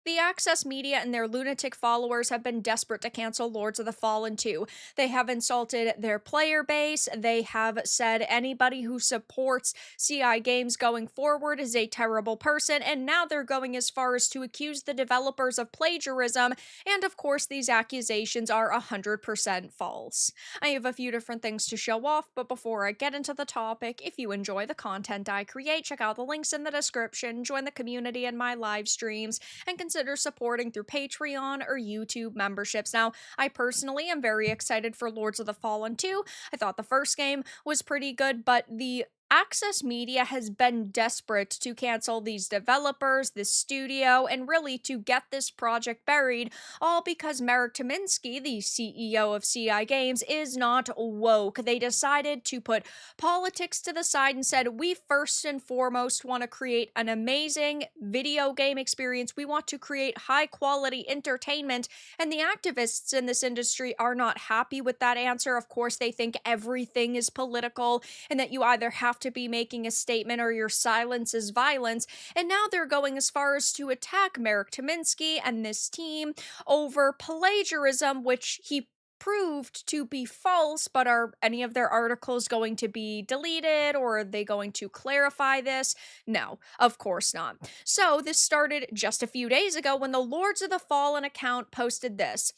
The Access media and their lunatic followers have been desperate to cancel Lords of the Fallen 2. They have insulted their player base. They have said anybody who supports CI games going forward is a terrible person, and now they're going as far as to accuse the developers of plagiarism, and of course, these accusations are 100% false. I have a few different things to show off, but before I get into the topic, if you enjoy the content I create, check out the links in the description, join the community in my live streams, and consider supporting through Patreon or YouTube memberships. Now, I personally am very excited for Lords of the Fallen 2. I thought the first game was pretty good, but the Access Media has been desperate to cancel these developers, this studio, and really to get this project buried, all because Marek Tymiński, the CEO of CI Games, is not woke. They decided to put politics to the side and said, we first and foremost want to create an amazing video game experience. We want to create high quality entertainment, and the activists in this industry are not happy with that answer. Of course, they think everything is political and that you either have to be making a statement or your silence is violence. And now they're going as far as to attack Marek Tymiński and this team over plagiarism, which he proved to be false, but are any of their articles going to be deleted, or are they going to clarify this? No, of course not. So this started just a few days ago when the Lords of the Fallen account posted this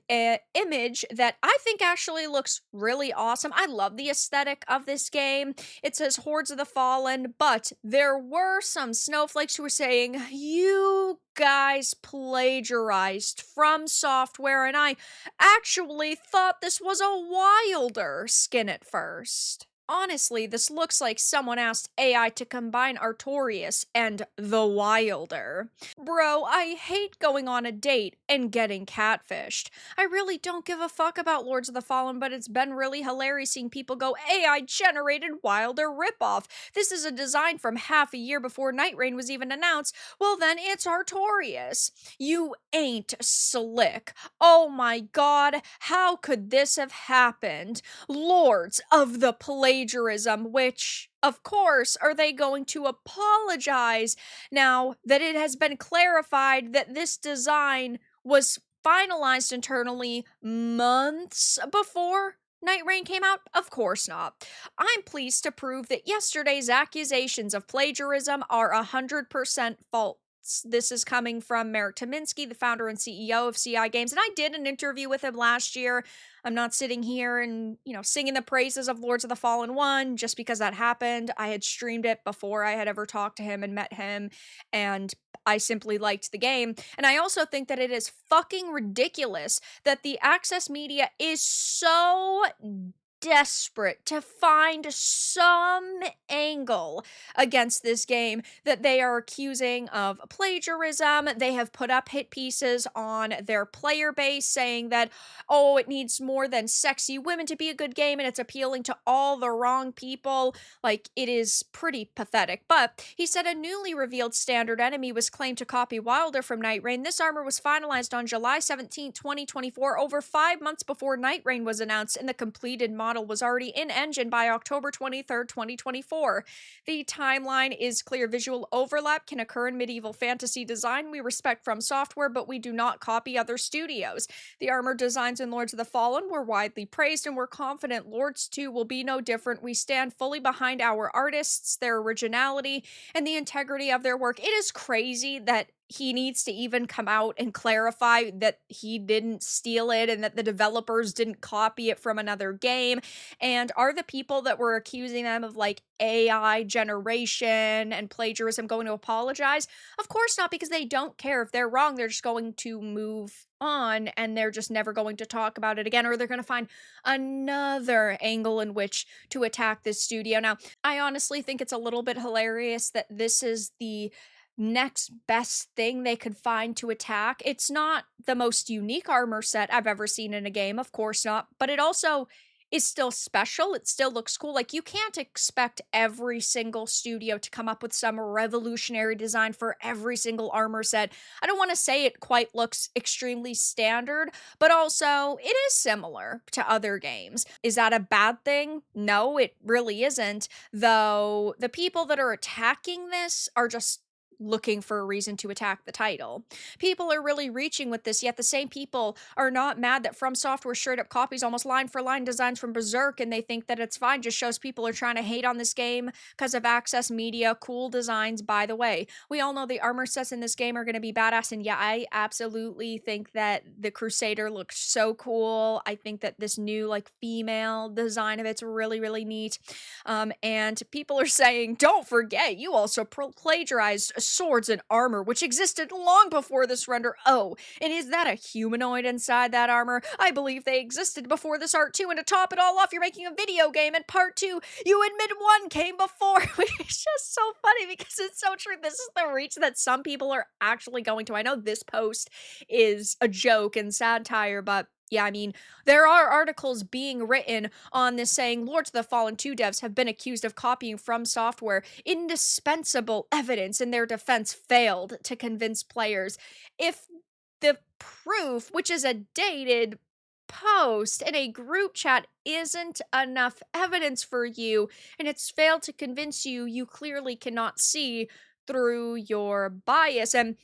image that I think actually looks really awesome. I love the aesthetic of this game. It says Hordes of the Fallen, but there were some snowflakes who were saying, you guys plagiarized from software, and I actually thought this was a Wilder skin at first. Honestly, this looks like someone asked AI to combine Artorias and the Wilder. Bro, I hate going on a date and getting catfished. I really don't give a fuck about Lords of the Fallen, but it's been really hilarious seeing people go, AI generated Wilder ripoff. This is a design from half a year before Night Rain was even announced. Well then, it's Artorias. You ain't slick. Oh my god, how could this have happened? Lords of the Plagiarism, which, of course, are they going to apologize now that it has been clarified that this design was finalized internally months before Night Rain came out? Of course not. I'm pleased to prove that yesterday's accusations of plagiarism are 100% false. This is coming from Marek Tymiński, the founder and CEO of CI Games, and I did an interview with him last year. I'm not sitting here and, singing the praises of Lords of the Fallen 1 just because that happened. I had streamed it before I had ever talked to him and met him, and I simply liked the game. And I also think that it is fucking ridiculous that the Access media is so desperate to find some angle against this game that they are accusing of plagiarism. They have put up hit pieces on their player base saying that, oh, it needs more than sexy women to be a good game and it's appealing to all the wrong people. Like, it is pretty pathetic. But he said a newly revealed standard enemy was claimed to copy Wilder from Night Rain. This armor was finalized on July 17, 2024, over 5 months before Night Rain was announced, and the completed model was already in engine by October 23rd, 2024. The timeline is clear. Visual overlap can occur in medieval fantasy design. We respect From Software, but we do not copy other studios. The armor designs in Lords of the Fallen were widely praised, and we're confident Lords 2 will be no different. We stand fully behind our artists, their originality, and the integrity of their work. It is crazy that he needs to even come out and clarify that he didn't steal it and that the developers didn't copy it from another game. And are the people that were accusing them of like AI generation and plagiarism going to apologize? Of course not, because they don't care. If they're wrong, they're just going to move on and they're just never going to talk about it again, or they're going to find another angle in which to attack this studio. Now, I honestly think it's a little bit hilarious that this is the next best thing they could find to attack. It's not the most unique armor set I've ever seen in a game, of course not, but it also is still special. It still looks cool. Like, you can't expect every single studio to come up with some revolutionary design for every single armor set. I don't want to say it quite looks extremely standard, but also it is similar to other games. Is that a bad thing? No, it really isn't. Though the people that are attacking this are just looking for a reason to attack the title. People are really reaching with this, yet the same people are not mad that From Software straight up copies almost line for line designs from Berserk, and they think that it's fine. Just shows people are trying to hate on this game because of Access Media. Cool designs, by the way. We all know the armor sets in this game are going to be badass, and yeah, I absolutely think that the Crusader looks so cool. I think that this new, like, female design of it's really, really neat. And people are saying, don't forget, you also plagiarized swords and armor, which existed long before this render. Oh, and is that a humanoid inside that armor? I believe they existed before this art too, and to top it all off, you're making a video game, and part two, you admit one came before, which is just so funny because it's so true. This is the reach that some people are actually going to. I know this post is a joke and satire, but yeah, I mean, there are articles being written on this saying Lords of the Fallen 2 devs have been accused of copying From Software. Indispensable evidence in their defense failed to convince players. If the proof, which is a dated post in a group chat, isn't enough evidence for you and it's failed to convince you, you clearly cannot see through your bias. And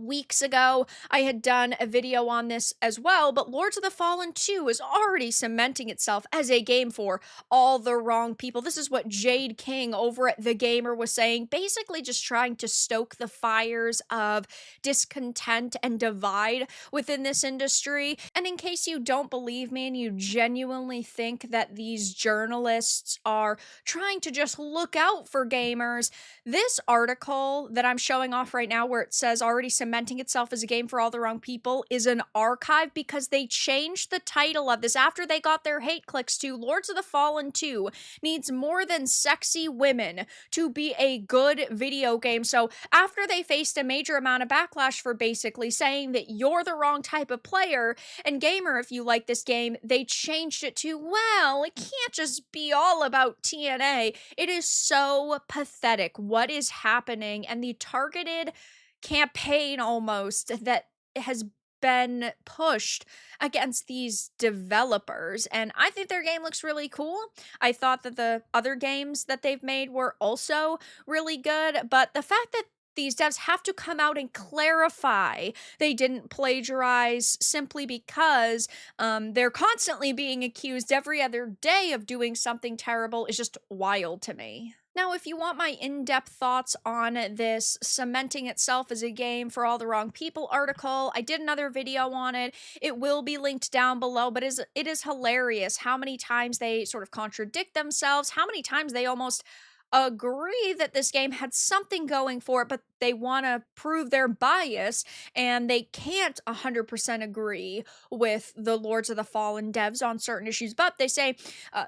weeks ago, I had done a video on this as well, but Lords of the Fallen 2 is already cementing itself as a game for all the wrong people. This is what Jade King over at The Gamer was saying, basically just trying to stoke the fires of discontent and divide within this industry. And in case you don't believe me and you genuinely think that these journalists are trying to just look out for gamers, this article that I'm showing off right now, where it says already cementing itself as a game for all the wrong people, is an archive because they changed the title of this after they got their hate clicks to Lords of the Fallen 2 needs more than sexy women to be a good video game. So after they faced a major amount of backlash for basically saying that you're the wrong type of player and gamer if you like this game, they changed it to, well, it can't just be all about TNA. It is so pathetic what is happening, and the targeted campaign almost that has been pushed against these developers. And I think their game looks really cool. I thought that the other games that they've made were also really good, but the fact that these devs have to come out and clarify they didn't plagiarize simply because they're constantly being accused every other day of doing something terrible is just wild to me. Now, if you want my in-depth thoughts on this cementing itself as a game for all the wrong people article, I did another video on it. It will be linked down below, but it is hilarious how many times they sort of contradict themselves, how many times they almost agree that this game had something going for it, but they want to prove their bias and they can't 100% agree with the Lords of the Fallen devs on certain issues. But they say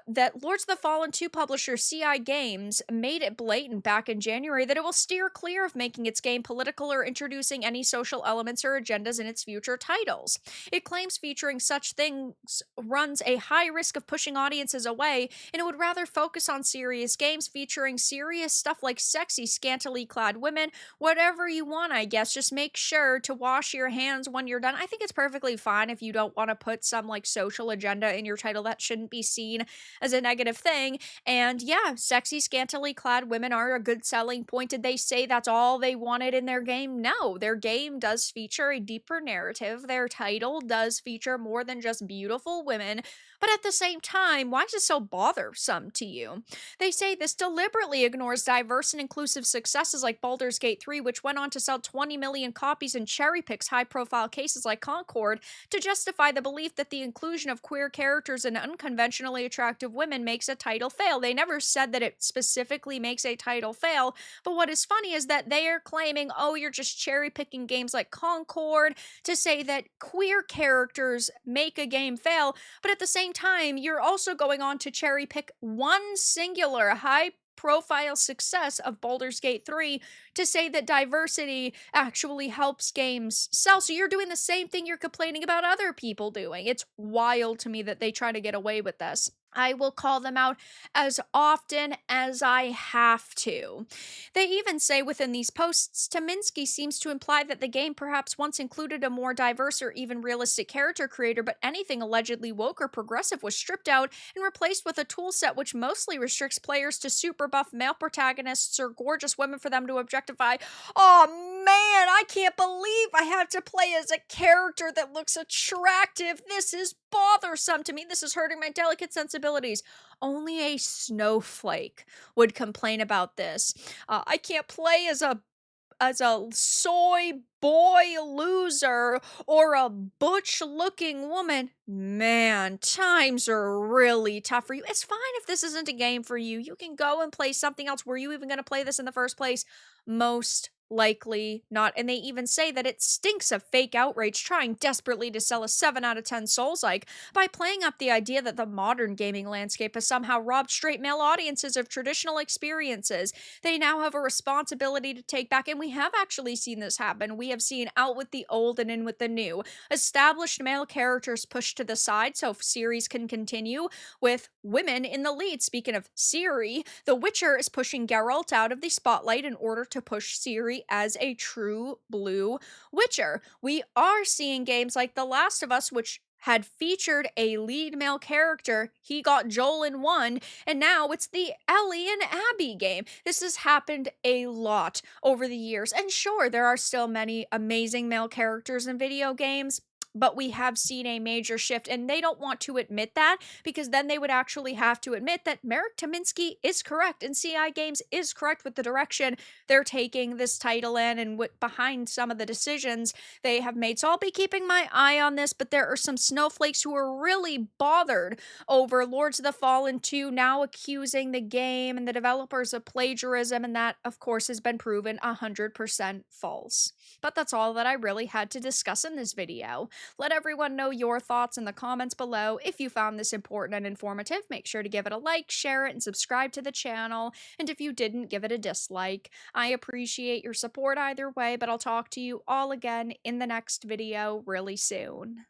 that Lords of the Fallen 2 publisher CI Games made it blatant back in January that it will steer clear of making its game political or introducing any social elements or agendas in its future titles. It claims featuring such things runs a high risk of pushing audiences away, and it would rather focus on serious games featuring serious stuff like sexy, scantily clad women. Whatever you want, I guess. Just make sure to wash your hands when you're done. I think it's perfectly fine if you don't want to put some like social agenda in your title. That shouldn't be seen as a negative thing. And yeah, sexy, scantily clad women are a good selling point. Did they say that's all they wanted in their game? No, their game does feature a deeper narrative. Their title does feature more than just beautiful women. But at the same time, why is it so bothersome to you? They say this deliberately ignores diverse and inclusive successes like Baldur's Gate 3, which went on to sell 20 million copies, and cherry picks high-profile cases like Concord to justify the belief that the inclusion of queer characters and unconventionally attractive women makes a title fail. They never said that it specifically makes a title fail, but what is funny is that they are claiming, oh, you're just cherry-picking games like Concord to say that queer characters make a game fail, but at the same time, you're also going on to cherry pick one singular high profile success of Baldur's Gate 3 to say that diversity actually helps games sell. So you're doing the same thing you're complaining about other people doing. It's wild to me that they try to get away with this. I will call them out as often as I have to. They even say within these posts, Tominski seems to imply that the game perhaps once included a more diverse or even realistic character creator, but anything allegedly woke or progressive was stripped out and replaced with a toolset which mostly restricts players to super buff male protagonists or gorgeous women for them to objectify. Oh man, I can't believe I have to play as a character that looks attractive. This is bothersome to me. This is hurting my delicate sensibilities. Only a snowflake would complain about this. I can't play as a soy boy loser or a butch looking woman. Man, times are really tough for you. It's fine if this isn't a game for you. You can go and play something else. Were you even going to play this in the first place? Most likely not. And they even say that it stinks of fake outrage trying desperately to sell a 7 out of 10 Souls-like by playing up the idea that the modern gaming landscape has somehow robbed straight male audiences of traditional experiences. They now have a responsibility to take back, and we have actually seen this happen. We have seen out with the old and in with the new. Established male characters pushed to the side so series can continue with women in the lead. Speaking of Ciri, The Witcher is pushing Geralt out of the spotlight in order to push Ciri as a true blue Witcher. We are seeing games like The Last of Us, which had featured a lead male character. He got Joel in one, and now it's the Ellie and Abby game. This has happened a lot over the years. And sure, there are still many amazing male characters in video games, but we have seen a major shift, and they don't want to admit that because then they would actually have to admit that Marek Tominski is correct and CI Games is correct with the direction they're taking this title in and behind some of the decisions they have made. So I'll be keeping my eye on this, but there are some snowflakes who are really bothered over Lords of the Fallen 2 now accusing the game and the developers of plagiarism, and that, of course, has been proven 100% false. But that's all that I really had to discuss in this video. Let everyone know your thoughts in the comments below. If you found this important and informative, make sure to give it a like, share it, and subscribe to the channel. And if you didn't, give it a dislike. I appreciate your support either way, but I'll talk to you all again in the next video really soon.